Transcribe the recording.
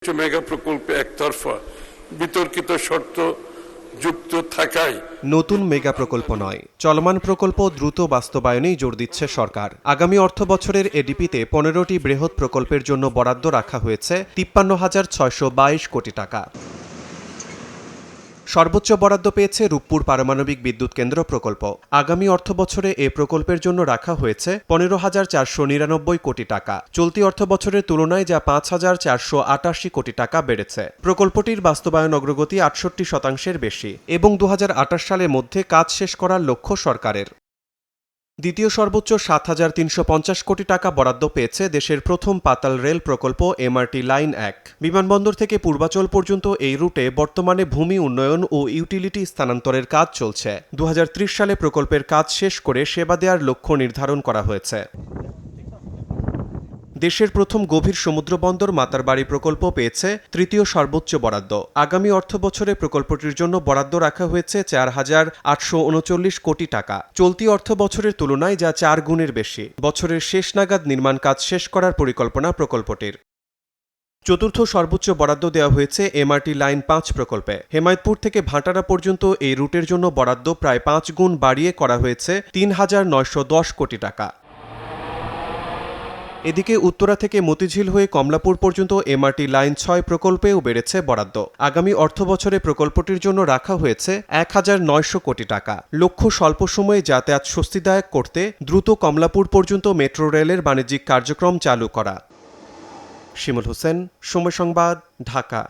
Mega প্রকল্পে একতরফা বিতর্কিত শর্ত যুক্ত থাকায় নতুন মেগা প্রকল্প নয়, চলমান প্রকল্প দ্রুত বাস্তবায়নেই জোর দিচ্ছে সরকার। আগামী অর্থবছরের এডিপিতে 15টি বৃহৎ প্রকল্পের জন্য বরাদ্দ রাখা হয়েছে 53,622 কোটি টাকা। সর্বোচ্চ বরাদ্দ পেয়েছে রূপপুর পারমাণবিক বিদ্যুৎ কেন্দ্র প্রকল্প। আগামী অর্থবছরে এ প্রকল্পের জন্য রাখা হয়েছে 15,499 কোটি টাকা। চলতি অর্থবছরের তুলনায় যা 5,488 কোটি টাকা বেড়েছে। প্রকল্পটির বাস্তবায়ন অগ্রগতি 68% বেশি এবং 2028 সালের মধ্যে কাজ শেষ করার লক্ষ্য সরকারের। দ্বিতীয় সর্বোচ্চ 7,350 কোটি টাকা বরাদ্দ পেয়েছে দেশের প্রথম পাতাল রেল প্রকল্প এমআরটি লাইন 1। বিমানবন্দর থেকে পূর্বাচল পর্যন্ত এই রুটে বর্তমানে ভূমি উন্নয়ন ও ইউটিলিটি স্থানান্তরের কাজ চলছে। 2030 সালে প্রকল্পের কাজ শেষ করে সেবা দেওয়ার লক্ষ্য নির্ধারণ করা হয়েছে। দেশের প্রথম গভীর সমুদ্র বন্দর মাতারবাড়ি প্রকল্প পেয়েছে তৃতীয় সর্বোচ্চ বরাদ্দ। আগামী অর্থবছরে প্রকল্পটির জন্য বরাদ্দ রাখা হয়েছে 4,839 কোটি টাকা। চলতি অর্থবছরের তুলনায় যা 4 গুণের বেশি। বছরের শেষ নাগাদ নির্মাণ কাজ শেষ করার পরিকল্পনা প্রকল্পটির। চতুর্থ সর্বোচ্চ বরাদ্দ দেওয়া হয়েছে এমআরটি লাইন 5 প্রকল্পে। হেমায়তপুর থেকে ভাটারা পর্যন্ত এই রুটের জন্য বরাদ্দ প্রায় 5 গুণ বাড়িয়ে করা হয়েছে 3,910 কোটি টাকা। এদিকে উত্তরা থেকে মতিঝিল হয়ে কমলাপুর পর্যন্ত এমআরটি লাইন 6 প্রকল্পেও বেড়েছে বরাদ্দ। আগামী অর্থবছরে প্রকল্পটির জন্য রাখা হয়েছে 1,900 কোটি টাকা। লক্ষ্য স্বল্প সময়ে যাতায়াত স্বস্তিদায়ক করতে দ্রুত কমলাপুর পর্যন্ত মেট্রো রেলের বাণিজ্যিক কার্যক্রম চালু করা। শিমুল হোসেন, সময় সংবাদ, ঢাকা।